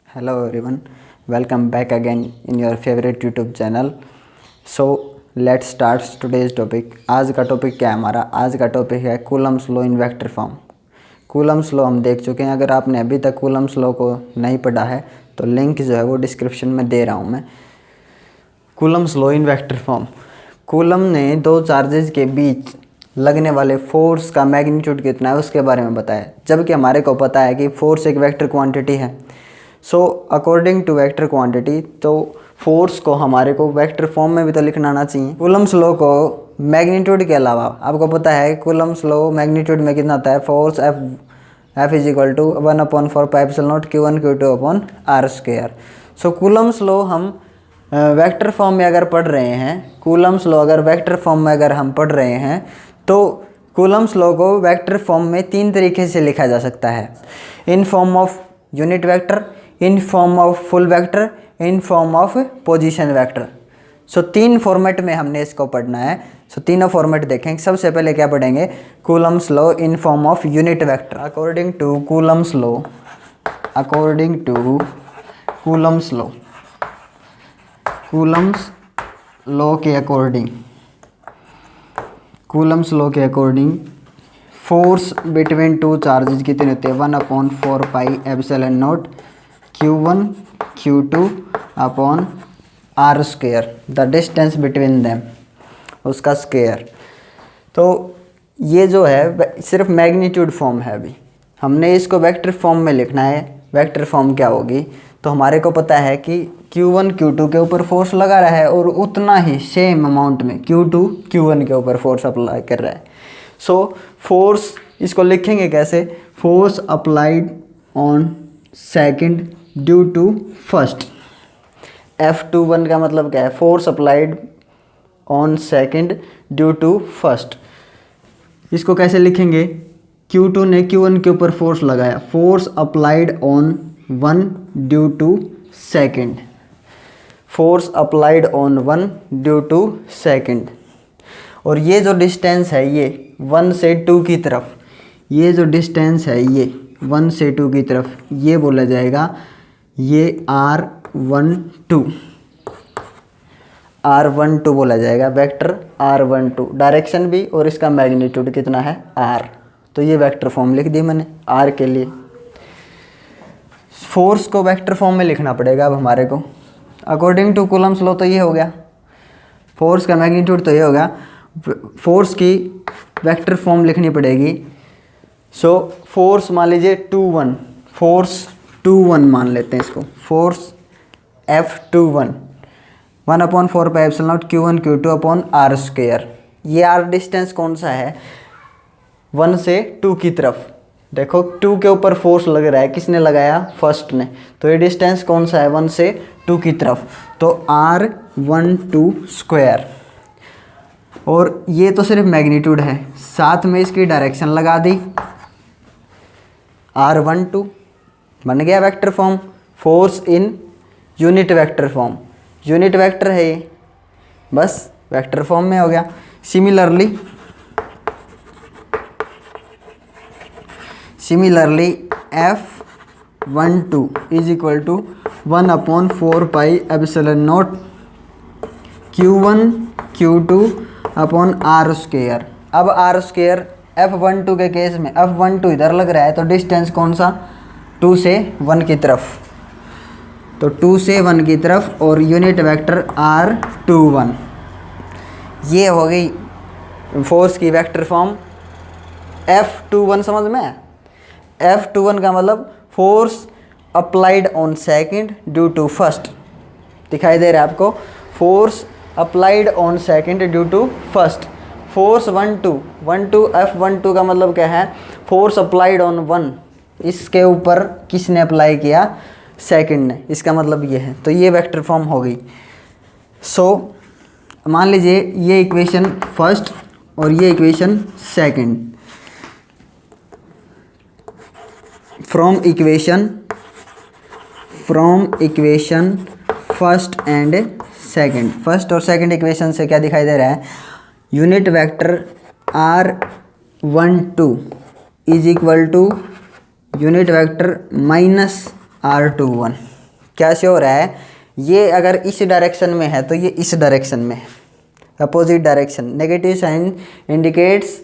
Hello everyone, welcome back again in your favorite YouTube channel. So let's start today's topic. आज का topic क्या है हमारा? आज का टॉपिक है कूलम्स लॉ इन वेक्टर फॉर्म। कूलम्स लॉ हम देख चुके हैं। अगर आपने अभी तक कूलम्स लॉ को नहीं पढ़ा है तो लिंक जो है वो डिस्क्रिप्शन में दे रहा हूँ मैं। कूलम्स लॉ इन वेक्टर फॉर्म। कूलम ने दो चार्जेस के बीच लगने वाले फोर्स का मैग्नीट्यूड कितना है उसके बारे में बताया, जबकि हमारे को पता है कि फोर्स एक वेक्टर क्वांटिटी है। So according to vector quantity, तो फोर्स को हमारे को वेक्टर फॉर्म में भी तो लिखना आना चाहिए। कूलम्स लॉ को मैग्नीट्यूड के अलावा आपको पता है कूलम्स लॉ मैग्नीट्यूड में कितना आता है, force F is equal to 1/4πε0 Q1 Q2 upon r²। So Coulomb's law हम वेक्टर फॉर्म में अगर पढ़ रहे हैं, कूलम्स लॉ अगर वेक्टर फॉर्म में अगर हम पढ़ रहे हैं तो कूलम्स लॉ को वेक्टर फॉर्म में तीन तरीके से लिखा जा सकता है। In form of unit vector, in form of full vector, in form of position vector. So तीन फॉर्मेट में हमने इसको पढ़ना है। सो तीनों फॉर्मेट देखेंगे। सबसे पहले क्या पढ़ेंगे? Coulomb's law in form of unit vector. According to Coulomb's law, according to Coulomb's law, Coulomb's law के अकॉर्डिंग, कूलम्स लॉ के according force between two charges कितने होते हैं? 1/4πε0 Q1 Q2 upon r², the distance between them, उसका square. तो ये जो है सिर्फ मैग्नीट्यूड फॉर्म है। अभी हमने इसको वेक्टर फॉर्म में लिखना है। वेक्टर फॉर्म क्या होगी? तो हमारे को पता है कि Q1 Q2 के ऊपर फोर्स लगा रहा है और उतना ही सेम अमाउंट में Q2 Q1 के ऊपर फोर्स अप्लाई कर रहा है। सो फोर्स इसको लिखेंगे कैसे? Force applied on second due to first. F21 का मतलब क्या है? Force applied on second due to first. इसको कैसे लिखेंगे? Q2 ने Q1 के ऊपर फोर्स लगाया, force applied on 1 due to second, force applied on 1 due to second. और ये जो डिस्टेंस है ये 1 से 2 की तरफ, ये जो डिस्टेंस है ये 1 से 2 की तरफ, ये बोला जाएगा ये R12, R12 बोला जाएगा, वेक्टर R12। डायरेक्शन भी और इसका मैग्नीट्यूड कितना है? R। तो ये वेक्टर फॉर्म लिख दी मैंने R के लिए। फोर्स को वेक्टर फॉर्म में लिखना पड़ेगा अब हमारे को। अकॉर्डिंग टू कूलम्स लॉ तो ये हो गया, फोर्स का मैग्नीट्यूड तो ये हो गया। फोर्स की वेक्टर फॉर्म लिखनी पड़ेगी। सो फोर्स मान लीजिए 21, फोर्स 21 मान लेते हैं इसको, force F21 1/4πε0 Q1 Q2 upon r²। ये r डिस्टेंस कौन सा है? 1 से 2 की तरफ। देखो 2 के ऊपर फोर्स लग रहा है, किसने लगाया? फर्स्ट ने। तो ये डिस्टेंस कौन सा है? 1 से 2 की तरफ, तो R12²। और ये तो सिर्फ मैग्नीट्यूड है, साथ में इसकी डायरेक्शन लगा दी, R12 बन गया vector form. Force in unit vector form, unit vector है ये, बस वेक्टर फॉर्म में हो गया। Similarly F12 is equal to 1/4πε0 Q1 Q2 upon r²। अब r², F12 के केस में F12 इधर लग रहा है तो डिस्टेंस कौन सा? 2 से 1 की तरफ, तो 2 से 1 की तरफ, और यूनिट वेक्टर R21। ये हो गई फोर्स की वेक्टर फॉर्म। F21 समझ में? F21 का मतलब force applied on second due to first. दिखाई दे रहा है आपको? Force applied on second due to first. Force 12 F12 का मतलब क्या है? फोर्स अप्लाइड ऑन 1, इसके ऊपर किसने अप्लाई किया? सेकंड ने। इसका मतलब ये है। तो ये वेक्टर फॉर्म हो गई। सो मान लीजिए ये इक्वेशन फर्स्ट और ये equation second. From equation first and second, first और सेकंड इक्वेशन से क्या दिखाई दे रहा है? Unit vector R12 is equal to unit vector -R21। क्या शो हो रहा है, ये अगर इस डायरेक्शन में है तो ये इस डायरेक्शन में है, opposite direction. Negative sign indicates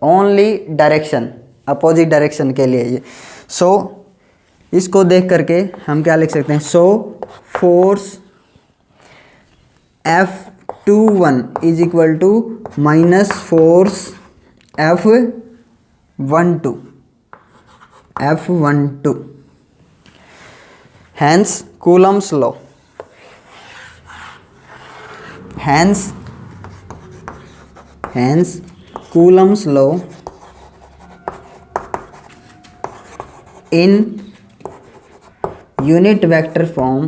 only direction, opposite direction के लिए ये। सो इसको देख करके हम क्या लिख सकते हैं, so force F21 is equal to minus force F12, hence Coulomb's law, hence Coulomb's law in unit vector form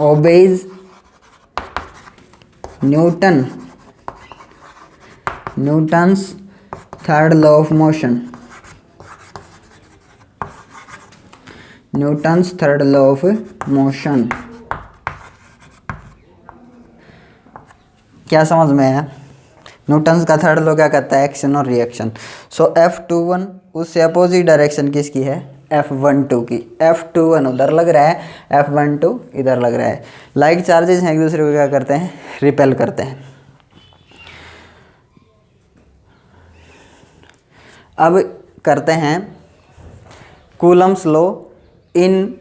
obeys Newton's third law of motion, Newton's third law of motion। क्या समझ में आया? न्यूटन्स का third law क्या कहता है, action और reaction. सो F21 उससे अपोजिट डायरेक्शन किसकी है, F12 की। F21 उधर लग रहा है, F12 इधर लग रहा है। लाइक चार्जेस हैं एक दूसरे को क्या करते हैं, रिपेल करते हैं। अब करते हैं Coulomb's law in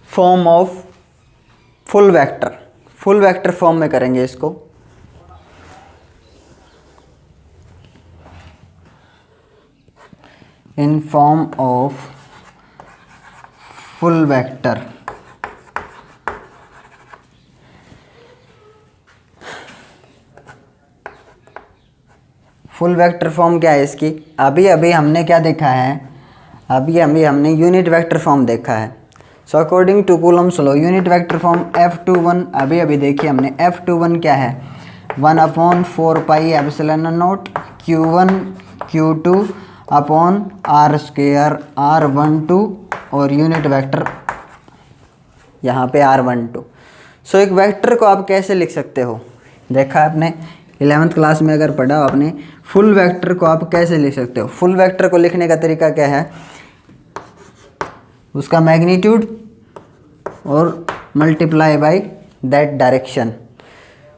form of full vector, full vector form में करेंगे इसको। इन form of full vector, full vector form क्या है इसकी, अभी हमने क्या देखा है, अभी हमने यूनिट वेक्टर फॉर्म देखा है। So according to Coulomb's law unit vector form F21 अभी देखिए हमने, F21 क्या है, 1/4 pi epsilon naught Q1 Q2 upon R square R12 और यूनिट वेक्टर यहाँ पे R12। सो एक वेक्टर को आप कैसे लिख सकते हो, देखा आपने 11th क्लास में अगर पढ़ा हो आपने, फुल वेक्टर को आप कैसे लिख सकते हो। फुल वेक्टर को लिखने का तरीका क्या है, उसका मैग्नीट्यूड और multiply by that direction.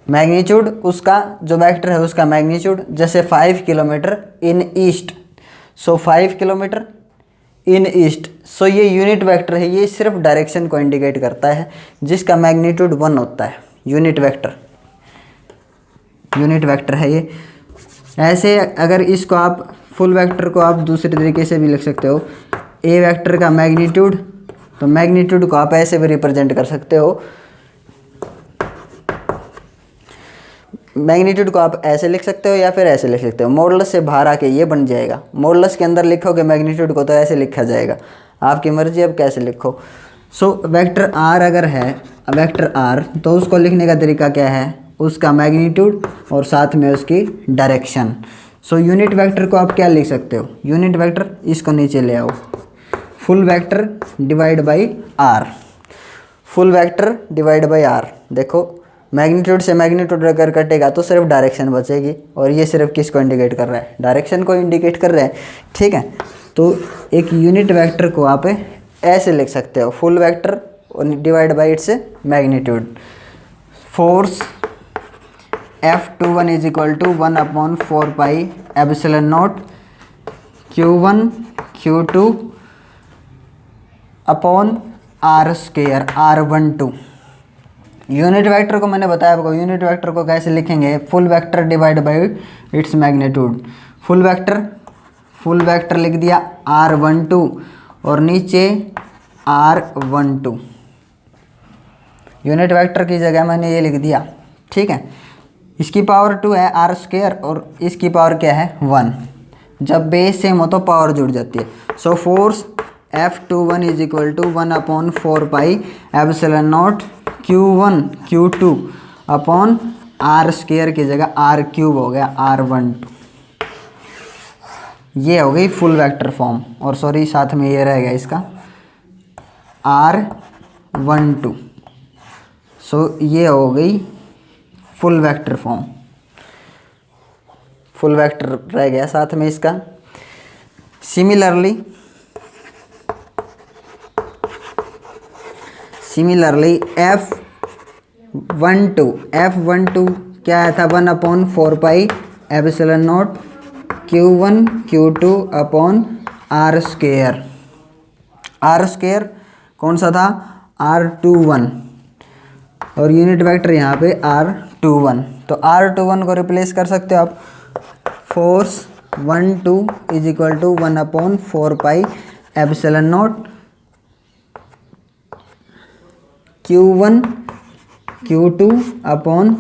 Magnitude उसका जो वेक्टर है उसका मैग्नीट्यूड, जैसे 5 kilometre in east, so 5 kilometre in east. So ये यूनिट वेक्टर है, ये सिर्फ डायरेक्शन को इंडिकेट करता है जिसका मैग्नीट्यूड 1 होता है। यूनिट वेक्टर है ये। ऐसे अगर इसको आप फुल वेक्टर को आप दूसरे तरीके से भी लिख सकते हो, ए वेक्टर का मैग्नीट्यूड, तो मैग्नीट्यूड को आप ऐसे भी रिप्रेजेंट कर सकते हो, मैग्नीट्यूड को आप ऐसे लिख सकते हो या फिर ऐसे लिख सकते हो। मॉडुलस से बाहर आके ये बन जाएगा, मॉडुलस के अंदर लिखोगे मैग्नीट्यूड को तो ऐसे लिखा जाएगा, आपकी मर्जी अब कैसे लिखो। सो वेक्टर आर अगर है, वेक्टर आर, तो उसको लिखने का तरीका क्या है, उसका मैग्नीट्यूड और साथ में उसकी डायरेक्शन। सो यूनिट वेक्टर को आप क्या लिख सकते हो, यूनिट वेक्टर इसको नीचे ले आओ, full vector divide by R, full vector divide by R. देखो मैग्नीट्यूड से मैग्नीट्यूड अगर कटेगा तो सिर्फ डायरेक्शन बचेगी, और ये सिर्फ किसको इंडिकेट कर रहा है, डायरेक्शन को इंडिकेट कर रहा है, ठीक है। तो एक यूनिट वेक्टर को आप ऐसे लिख सकते हो, full vector divide by its magnitude. Force F21 is equal to 1/4 pi epsilon naught Q1 Q2 upon R square R12। Unit vector को मैंने बताया आपको, यूनिट वेक्टर को कैसे लिखेंगे, full vector divide by its magnitude. Full vector लिख दिया R12 और नीचे R12, यूनिट वेक्टर की जगह मैंने ये लिख दिया, ठीक है। इसकी पावर 2 है R स्क्वायर और इसकी पावर क्या है 1, जब बेस सेम हो तो पावर जुड़ जाती है। So force F21 is equal to 1/4 pi epsilon naught Q1 Q2 upon R square की जगह R³ हो गया R12। ये हो गई फुल वेक्टर फॉर्म, और सॉरी साथ में ये रह गया इसका R12। सो ये हो गई full vector form, full vector रह गया साथ में इसका सिमिलरली F12 क्या आया था 1/4 epsilon naught Q1 Q2 upon R square. R square कौन सा था R21 और यूनिट वेक्टर यहाँ पे R21, तो R21 को रिप्लेस कर सकते हो आप। Force 12 is equal to 1/4 epsilon naught Q1 Q2 upon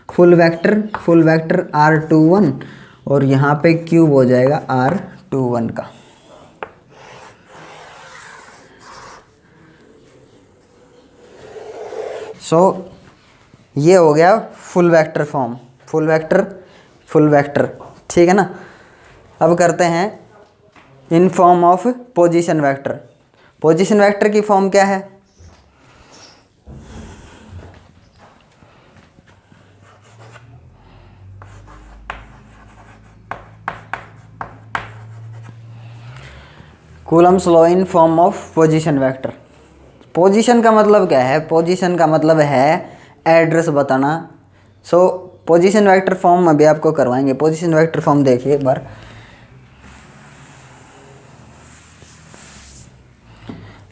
full vector R21 और यहाँ पे क्यूब हो जाएगा R21 का। सो ये हो गया full vector form, full vector, ठीक है ना। अब करते हैं इन form of position vector. Position vector की फॉर्म क्या है? Coulomb's law in form of position vector. Position का मतलब क्या है? पोजीशन का मतलब है एड्रेस बताना। सो पोजीशन वेक्टर फॉर्म अभी आपको करवाएंगे। पोजीशन वेक्टर फॉर्म देखिए एक बार।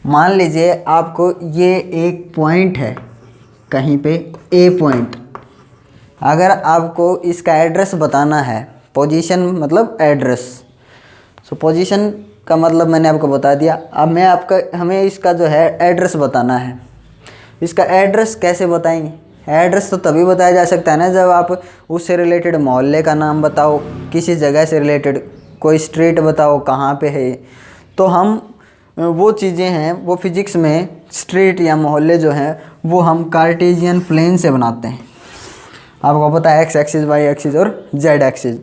मान लीजिए आपको ये एक पॉइंट है कहीं पे ए पॉइंट, अगर आपको इसका एड्रेस बताना है, पोजीशन मतलब एड्रेस, सो पोजीशन का मतलब मैंने आपको बता दिया। अब हमें इसका जो है एड्रेस बताना है। इसका एड्रेस कैसे बताएंगे? एड्रेस तो तभी बताया जा सकता है ना जब आप उससे रिलेटेड मोहल्ले का नाम बताओ, किसी जगह से रिलेटेड कोई स्ट्रीट बताओ कहाँ पे है। तो हम वो चीज़ें हैं वो फिजिक्स में स्ट्रीट या मोहल्ले जो हैं वो हम कार्टेशियन प्लेन से बनाते हैं। आपको पता है एक्स एक्सिस, वाई एक्सिस और जेड एक्सिस।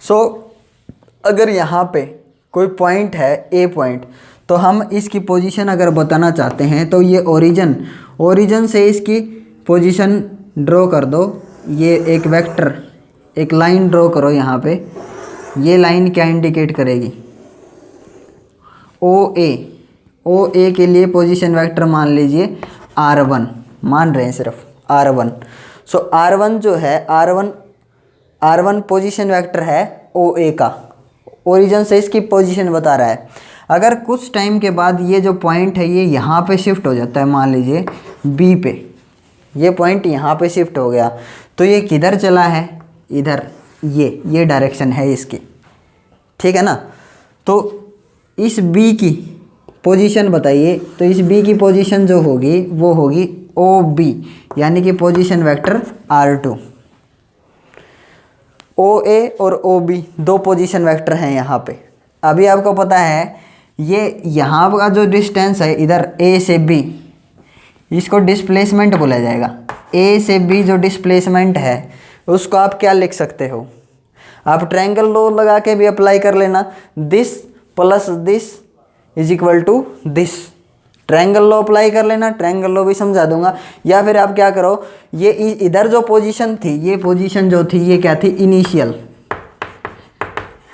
सो अगर यहाँ पे कोई पॉइंट है ए पॉइंट, तो हम इसकी पोजीशन अगर बताना चाहते हैं तो ये ओरिजिन से इसकी पोजीशन ड्रॉ कर दो। ये एक वेक्टर, एक लाइन ड्रॉ करो यहाँ पे। ये लाइन क्या इंडिकेट करेगी? ओ ए के लिए पोजीशन वेक्टर मान लीजिए R1, मान रहे हैं सिर्फ R1। सो R1 जो है R1 पोजीशन वेक्टर है OA का, ओरिजिन से इसकी पोजीशन बता रहा है। अगर कुछ टाइम के बाद ये जो पॉइंट है ये यहाँ पे शिफ्ट हो जाता है, मान लीजिए B पे, ये पॉइंट यहाँ पे शिफ्ट हो गया, तो ये किधर चला है? इधर, ये डायरेक्शन है इसकी, ठीक है ना। तो इस B की पोजीशन बताइए, तो इस B की पोजीशन जो होगी वो होगी OB, यानी कि पोजीशन वेक्टर R2। OA और OB दो पोजीशन वेक्टर हैं यहाँ पे। अभी आपको पता है ये यहाँ का जो डिस्टेंस है इधर A से B, इसको डिस्प्लेसमेंट बोला जाएगा। A से B जो डिस्प्लेसमेंट है उसको आप क्या लिख सकते हो? आप ट्रायंगल लॉ लगा के भी अप्लाई कर लेना। This plus this is equal to this, triangle law apply कर लेना। ट्रायंगल लॉ भी समझा दूंगा। या फिर आप क्या करो, ये इधर जो पोजीशन थी, ये पोजीशन जो थी ये क्या थी?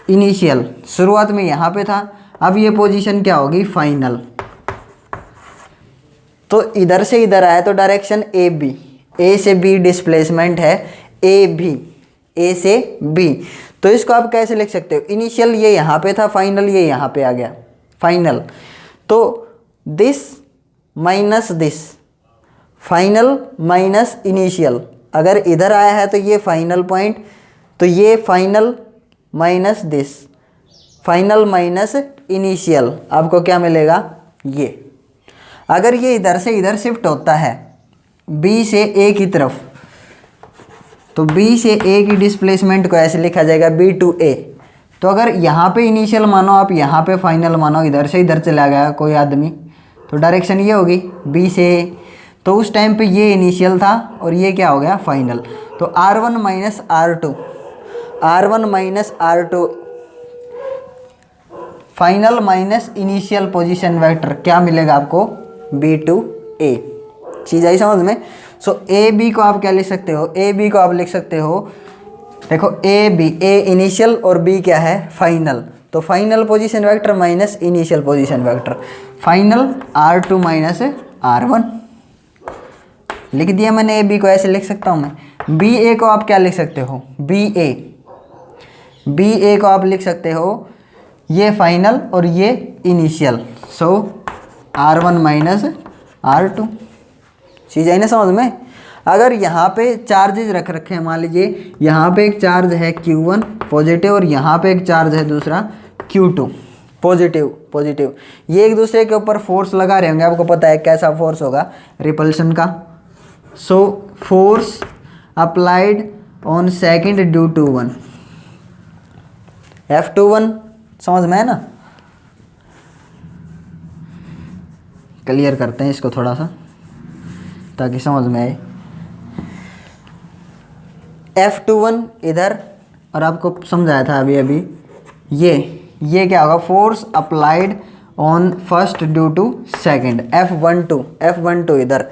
इनिशियल, शुरुआत में यहाँ पे था। अब ये पोजीशन क्या होगी? फाइनल। तो इधर से इधर आया तो डायरेक्शन AB, A से B डिस्प्लेसमेंट है A से B। तो इसको आप कैसे लिख सकते हो? इनिशियल ये यहाँ पे था, फाइनल ये यहाँ पे आ गया, फाइनल। तो this minus this, final minus initial. अगर इधर आया है तो ये फाइनल पॉइंट, तो ये final minus this, final minus initial, आपको क्या मिलेगा? ये। अगर ये इधर से इधर शिफ्ट होता है B से A की तरफ, तो B से A की डिस्प्लेसमेंट को ऐसे लिखा जाएगा B to A। तो अगर यहाँ पे इनिशियल मानो आप, यहाँ पे फाइनल मानो, इधर से इधर चला गया कोई आदमी, तो डायरेक्शन ये होगी B से A। तो उस टाइम पे ये इनिशियल था और ये क्या हो गया? फाइनल। तो R1 minus R2 final minus initial position vector क्या मिलेगा आपको? B to A। चीज़ आई समझ में? सो AB को आप क्या लिख सकते हो? AB को आप लिख सकते हो, देखो A इनिशियल और B क्या है? फाइनल। तो final position vector minus initial position vector, final R2 minus R1 लिख दिया मैंने। ए बी को ऐसे लिख सकता हूँ मैं। बी ए को आप क्या लिख सकते हो, बी ए को आप लिख सकते हो ये फाइनल और ये इनिशियल, सो R1 माइनस R2। चीज़ आई ना समझ में। अगर यहाँ पे चार्जेज रख रखे हैं, मान लीजिए यहाँ पे एक चार्ज है Q1 पॉजिटिव और यहाँ पे एक चार्ज है दूसरा Q2 पॉजिटिव, ये एक दूसरे के ऊपर फोर्स लगा रहे होंगे। आपको पता है कैसा फोर्स होगा, रिपल्शन का। So force applied on second due to 1, F21 समझ में है ना। क्लियर करते हैं इसको थोड़ा सा ताकि समझ में आए। F21 इधर, और आपको समझाया था अभी ये क्या होगा, force applied on first due to second, F12 इधर।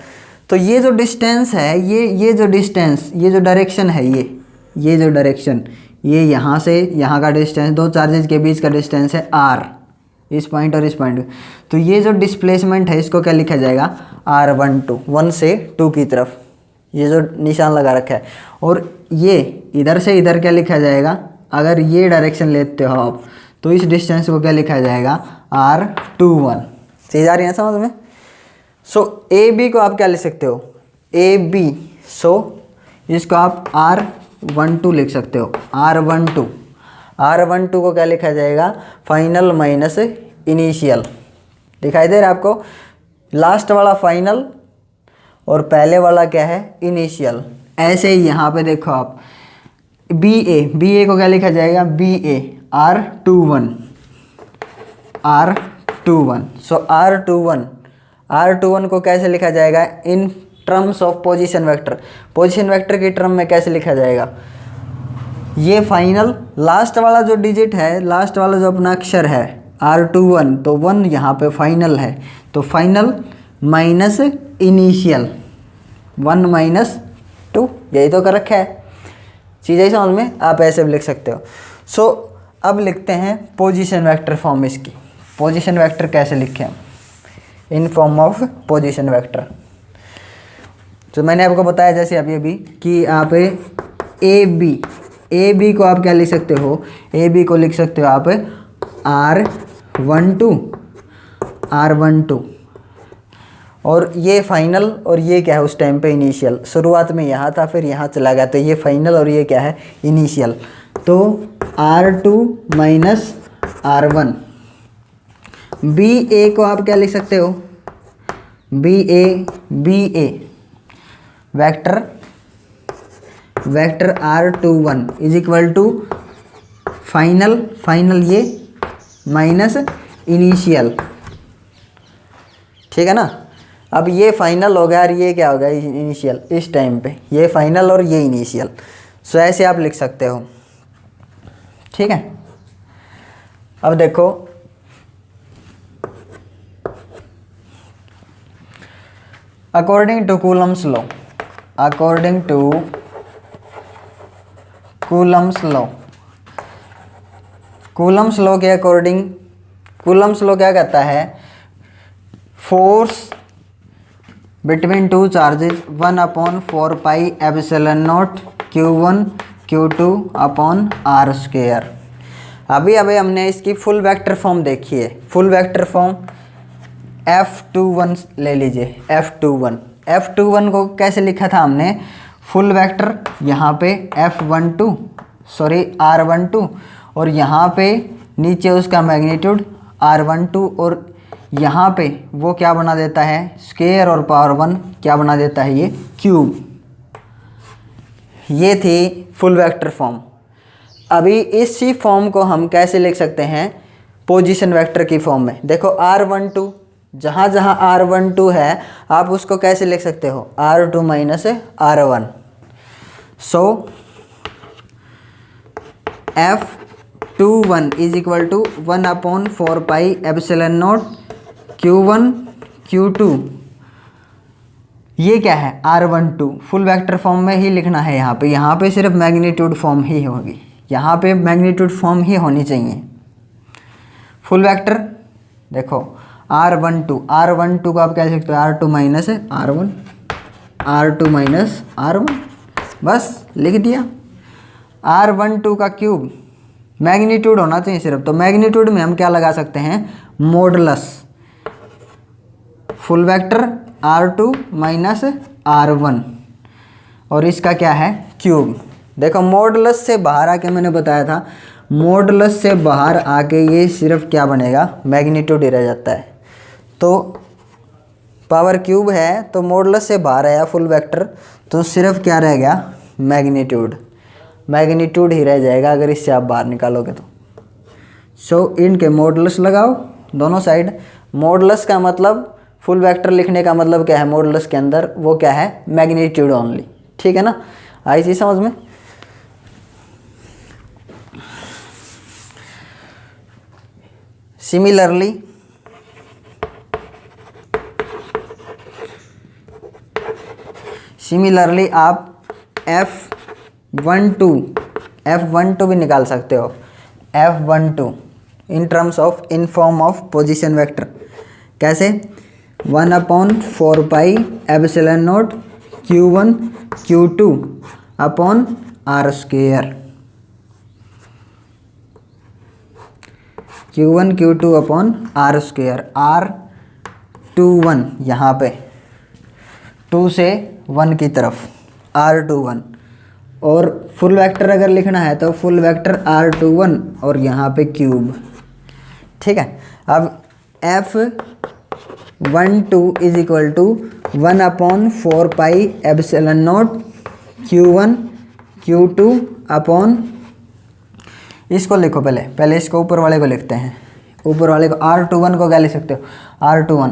तो ये जो डिस्टेंस है, ये जो डिस्टेंस, ये जो डायरेक्शन है, ये जो डायरेक्शन, ये यहाँ से यहाँ का डिस्टेंस, दो चार्जेस के बीच का डिस्टेंस है R, इस पॉइंट और इस पॉइंट। तो ये जो डिस्प्लेसमेंट है इसको क्या लिखा जाएगा, R12, 1 से 2 की तरफ, ये जो निशान लगा रखा है। और ये इधर से इधर क्या लिखा जाएगा, अगर ये डायरेक्शन लेते हो आप तो इस डिस्टेंस को क्या लिखा जाएगा, R21। चीज़ आ रही है समझ में। सो ए बी को आप क्या लिख सकते हो, ए बी, सो इसको आप R12 लिख सकते हो, R12 को क्या लिखा जाएगा, फाइनल माइनस इनिशियल। दिखाई दे रहा है आपको, लास्ट वाला फाइनल और पहले वाला क्या है, इनिशियल। ऐसे ही यहाँ पे देखो आप, बी ए को क्या लिखा जाएगा, BA R21। सो R21 को कैसे लिखा जाएगा, in terms of position vector, position vector के टर्म में कैसे लिखा जाएगा। ये फाइनल लास्ट वाला जो डिजिट है, लास्ट वाला जो अपना अक्षर है R21, तो 1 यहाँ पे फाइनल है, तो फाइनल माइनस इनिशियल, 1 माइनस 2, यही तो कर रखा है। चीज़ है समझ में, आप ऐसे भी लिख सकते हो। सो अब लिखते हैं पोजीशन वेक्टर फॉर्म इसकी। पोजीशन वेक्टर कैसे लिखें इन फॉर्म ऑफ पोजीशन वेक्टर। तो मैंने आपको बताया जैसे अभी कि आप ए बी को आप क्या लिख सकते हो, ए बी को लिख सकते हो आप R12 और ये फाइनल और ये क्या है उस टाइम पे इनिशियल। शुरुआत में यहाँ था फिर यहाँ चला गया, तो ये फाइनल और ये क्या है, इनिशियल। तो R2 माइनस R1। बी ए को आप क्या लिख सकते हो, B A vector R21 is equal to final ये माइनस इनिशियल, ठीक है ना। अब ये फाइनल हो गया और ये क्या हो गया, इनिशियल। इस टाइम पे ये फाइनल और ये इनिशियल। सो ऐसे आप लिख सकते हो, ठीक है। अब देखो अकॉर्डिंग टू कूलम्स लॉ के अकॉर्डिंग, कूलम्स लॉ क्या कहता है, force between two charges 1/4 pi epsilon naught Q1 Q2 upon R²। अभी हमने इसकी फुल वेक्टर फॉर्म देखी है। फुल वेक्टर फॉर्म F21 ले लीजिए, F21 को कैसे लिखा था हमने, फुल वेक्टर यहाँ पे R12 और यहाँ पे नीचे उसका मैग्नीट्यूड R12 और यहाँ पे वो क्या बना देता है, स्क्वायर और पावर 1 क्या बना देता है, ये क्यूब। ये थी फुल वेक्टर फॉर्म। अभी इसी फॉर्म को हम कैसे लिख सकते हैं, पोजीशन वेक्टर की फॉर्म में। देखो R12, जहाँ जहाँ R12 है आप उसको कैसे लिख सकते हो, R2 minus R1। So F21 is equal to 1/4 pi epsilon naught Q1 Q2, ये क्या है R12। फुल वेक्टर फॉर्म में ही लिखना है यहाँ पे सिर्फ मैग्नीट्यूड फॉर्म ही होगी, यहाँ पे मैग्नीट्यूड फॉर्म ही होनी चाहिए। फुल वेक्टर देखो R12 को आप कह सकते हो R2 minus R1, R2 minus R1, बस लिख दिया। R12 का क्यूब मैग्नीट्यूड होना चाहिए सिर्फ, तो मैग्नीट्यूड में हम क्या लगा सकते हैं, modulus full vector R2 minus R1 और इसका क्या है क्यूब। देखो मॉडुलस से बाहर आके मैंने बताया था, मॉडुलस से बाहर आके ये सिर्फ क्या बनेगा, मैग्नीट्यूड ही रह जाता है। तो पावर क्यूब है तो मॉडुलस से बाहर आया फुल वेक्टर, तो सिर्फ क्या रह गया, मैग्नीट्यूड, मैग्नीट्यूड ही रह जाएगा अगर इससे आप बाहर निकालोगे तो। सो इनके मॉडुलस लगाओ दोनों साइड। मॉडुलस का मतलब फुल वेक्टर लिखने का मतलब क्या है, मॉडुलस के अंदर वो क्या है, मैग्नीट्यूड ओनली, ठीक है ना। आई चीज समझ में। सिमिलरली आप F12 भी निकाल सकते हो, F12 in terms of in form of position vector. कैसे, 1/4 pi epsilon naught Q1 Q2 upon R square, Q1 Q2 upon R square, R21 यहाँ पे 2 से 1 की तरफ R21, और फुल वेक्टर अगर लिखना है तो फुल वेक्टर R21 और यहाँ पे क्यूब, ठीक है। अब F12 is equal to 1/4 pi epsilon naught Q1 Q2 upon, इसको लिखो पहले इसको ऊपर वाले को लिखते हैं, ऊपर वाले को R21 को क्या लिख सकते हो, R1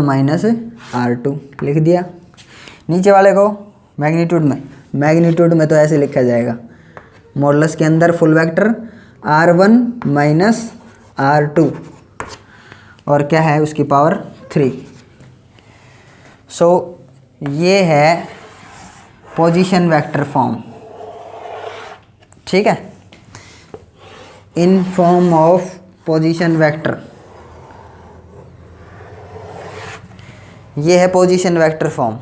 माइनस R2 लिख दिया। नीचे वाले को मैग्नीट्यूड में तो ऐसे लिखा जाएगा, मॉडुलस के अंदर full vector R1 minus R2 और क्या है उसकी पावर 3। सो ये है पोजीशन वेक्टर फॉर्म, ठीक है, in form of position vector. ये है पोजीशन वेक्टर फॉर्म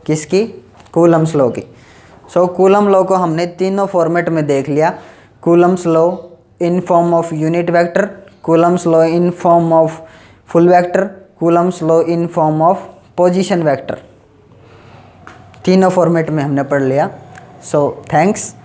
किसकी, कूलम्स लॉ की। सो कूलम लॉ को हमने तीनों फॉर्मेट में देख लिया, Coulomb's law in form of unit vector, Coulomb's law in form of full vector, Coulomb's law in form of position vector, तीनों फॉर्मेट में हमने पढ़ लिया। So thanks.